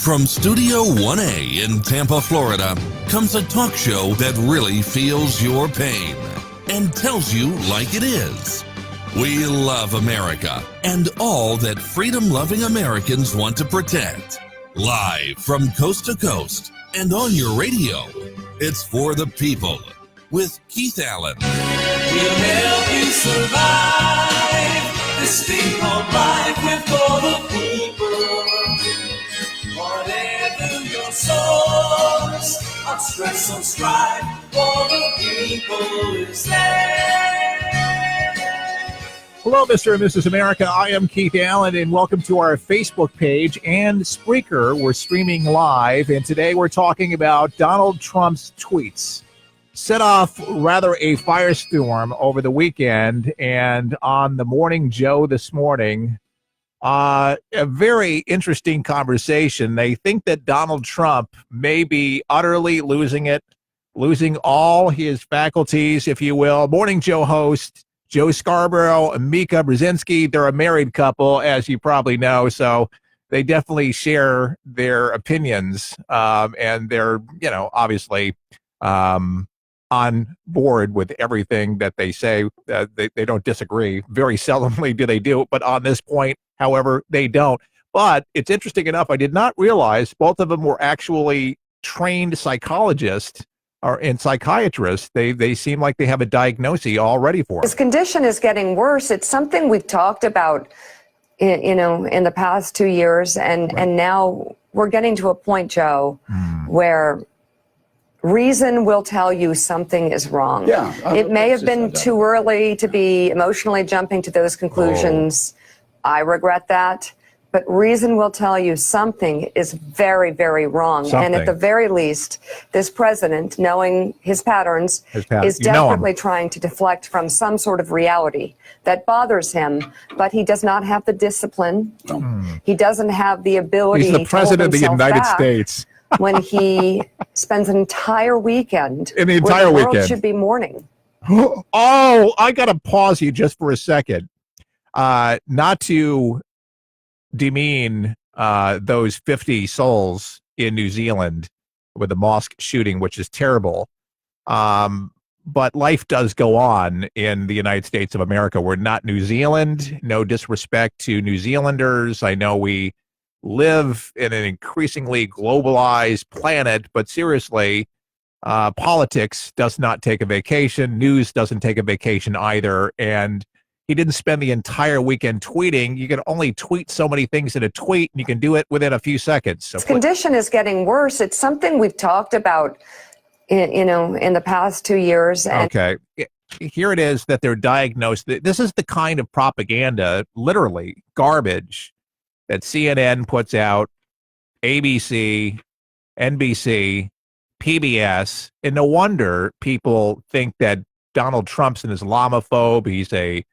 From Studio 1A in Tampa, Florida, comes a talk show that really feels your pain and tells you like it is. We love America and all that freedom-loving Americans want to protect. Live from coast to coast and on your radio, it's For the People with Keith Allen. We'll help you survive this thing called life with For the People. Whatever your source of stress or strife, For the People is there. Hello, Mr. and Mrs. America. I am Keith Allen, and welcome to our Facebook page and Spreaker. We're streaming live, and today we're talking about Donald Trump's tweets. Set off rather a firestorm over the weekend, and on the Morning Joe this morning, a very interesting conversation. They think that Donald Trump may be utterly losing it, losing all his faculties, if you will. Morning Joe host Joe Scarborough and Mika Brzezinski, they're a married couple, as you probably know, so they definitely share their opinions, and they're, obviously on board with everything that they say. They don't disagree. Very seldomly do they do, but on this point, however, they don't. But it's interesting enough, I did not realize both of them were actually trained psychologists and psychiatrists. They seem like they have a diagnosis all ready for it. His condition is getting worse. It's something we've talked about, in the past 2 years, and now we're getting to a point, Joe, where reason will tell you something is wrong. Yeah, it may have been too early to be emotionally jumping to those conclusions. I regret that. But reason will tell you something is very, very wrong. And at the very least, this president, knowing his patterns, is desperately trying to deflect from some sort of reality that bothers him. But he does not have the discipline. He doesn't have the ability He's the president of the United States. when he spends an entire weekend in the entire where the world weekend should be mourning. Oh, I got to pause you just for a second. Not to demean those 50 souls in New Zealand with the mosque shooting, which is terrible. But life does go on in the United States of America. We're not New Zealand. No disrespect to New Zealanders. I know we live in an increasingly globalized planet, but seriously, politics does not take a vacation. News doesn't take a vacation either. And he didn't spend the entire weekend tweeting. You can only tweet so many things in a tweet, and you can do it within a few seconds. So his condition is getting worse. It's something we've talked about, in the past 2 years. Okay. Here it is that they're diagnosed. This is the kind of propaganda, literally garbage, that CNN puts out, ABC, NBC, PBS, and no wonder people think that Donald Trump's an Islamophobe. He's a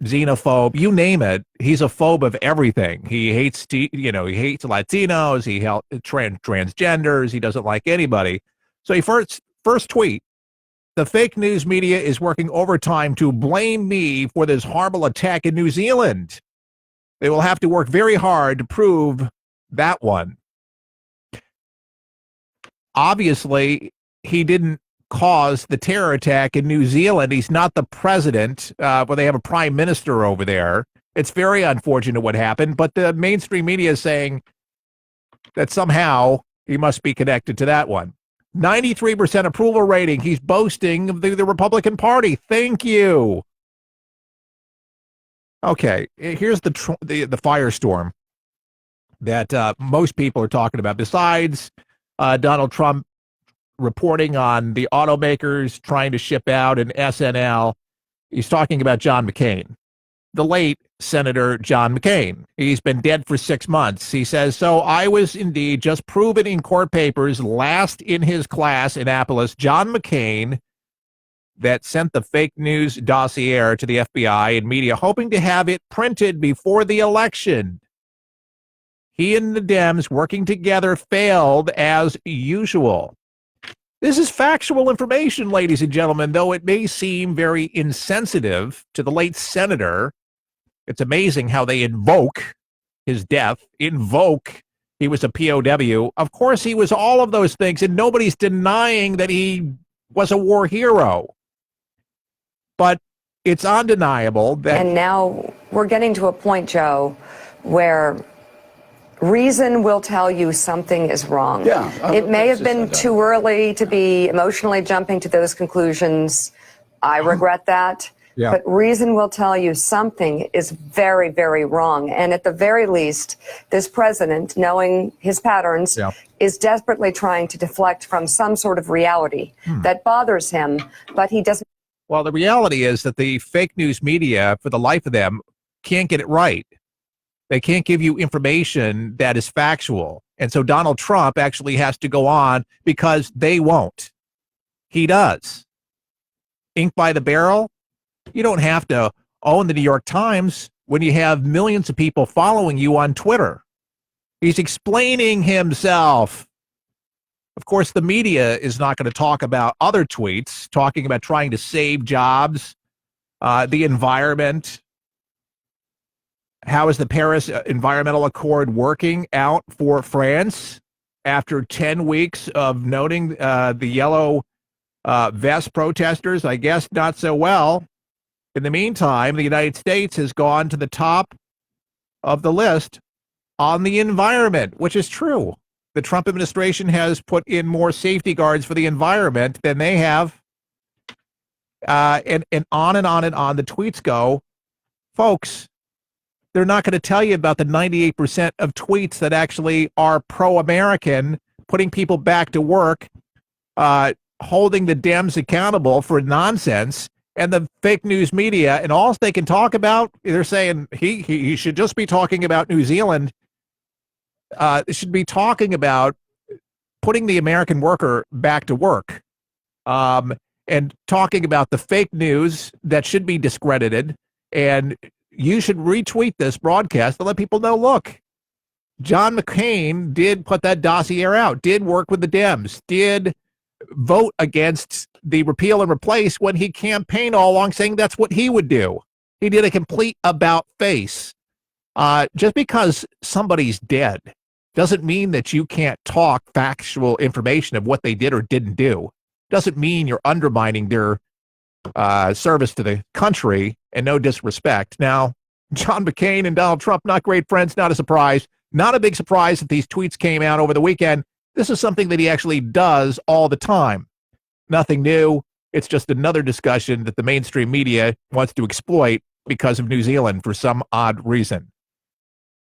xenophobe, you name it. He's a phobe of everything. He hates, he hates Latinos. He hates transgenders. He doesn't like anybody. So he first tweet: the fake news media is working overtime to blame me for this horrible attack in New Zealand. They will have to work very hard to prove that one. Obviously, he didn't cause the terror attack in New Zealand. He's not the president, but they have a prime minister over there. It's very unfortunate what happened, but the mainstream media is saying that somehow he must be connected to that one. 93% approval rating. He's boasting of the Republican Party. Thank you. Okay, here's the firestorm that most people are talking about. Besides Donald Trump reporting on the automakers trying to ship out an SNL, he's talking about John McCain, the late Senator John McCain. He's been dead for 6 months. He says, so I was indeed just proven in court papers, last in his class, Annapolis, John McCain, that sent the fake news dossier to the FBI and media, hoping to have it printed before the election. He and the Dems working together failed as usual. This is factual information, ladies and gentlemen, though it may seem very insensitive to the late senator. It's amazing how they invoke his death, invoke he was a POW. Of course, he was all of those things, and nobody's denying that he was a war hero. But it's undeniable that... And now we're getting to a point, Joe, where reason will tell you something is wrong. Yeah, it may have been too early to be emotionally jumping to those conclusions. I regret that. Yeah. But reason will tell you something is very, very wrong. And at the very least, this president, knowing his patterns, is desperately trying to deflect from some sort of reality that bothers him, but he doesn't. Well, the reality is that the fake news media, for the life of them, can't get it right. They can't give you information that is factual. And so Donald Trump actually has to go on because they won't. He does. Ink by the barrel. You don't have to own the New York Times when you have millions of people following you on Twitter. He's explaining himself. Of course, the media is not going to talk about other tweets, talking about trying to save jobs, the environment. How is the Paris Environmental Accord working out for France after 10 weeks of noting the yellow vest protesters? I guess not so well. In the meantime, the United States has gone to the top of the list on the environment, which is true. The Trump administration has put in more safety guards for the environment than they have. And on and on and on the tweets go. Folks, they're not going to tell you about the 98% of tweets that actually are pro-American, putting people back to work, holding the Dems accountable for nonsense. And the fake news media, and all they can talk about, they're saying he should just be talking about New Zealand. They should be talking about putting the American worker back to work, and talking about the fake news that should be discredited. And you should retweet this broadcast to let people know, look, John McCain did put that dossier out, did work with the Dems, did vote against the repeal and replace when he campaigned all along saying that's what he would do. He did a complete about face. Just because somebody's dead doesn't mean that you can't talk factual information of what they did or didn't do. Doesn't mean you're undermining their service to the country, and no disrespect. Now, John McCain and Donald Trump, not great friends, not a surprise. Not a big surprise that these tweets came out over the weekend. This is something that he actually does all the time. Nothing new. It's just another discussion that the mainstream media wants to exploit because of New Zealand for some odd reason.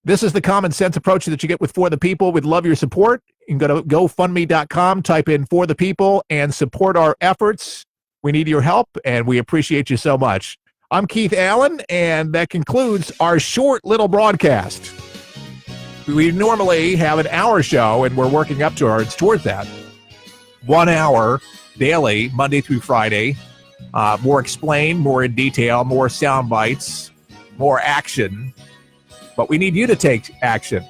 This is the common sense approach that you get with For the People. We'd love your support. You can go to GoFundMe.com, type in For the People, and support our efforts. We need your help, and we appreciate you so much. I'm Keith Allen, and that concludes our short little broadcast. We normally have an hour show, and we're working up towards that. 1 hour daily, Monday through Friday. More explained, more in detail, more sound bites, more action. But we need you to take action.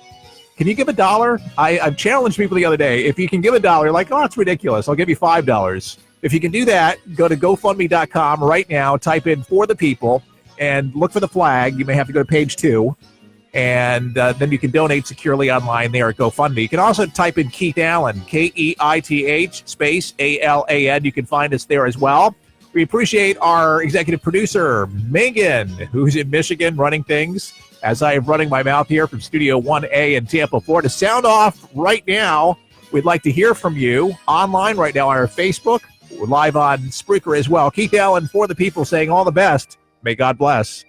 Can you give $1? I've challenged people the other day. If you can give $1, you're like, oh, it's ridiculous. I'll give you $5. If you can do that, go to GoFundMe.com right now, type in For the People, and look for the flag. You may have to go to page 2. And then you can donate securely online there at GoFundMe. You can also type in Keith Allen, Keith space ALAN. You can find us there as well. We appreciate our executive producer, Megan, who's in Michigan running things, as I am running my mouth here from Studio 1A in Tampa, Florida. Sound off right now. We'd like to hear from you online right now on our Facebook. We're live on Spreaker as well. Keith Allen, For the People, saying all the best. May God bless.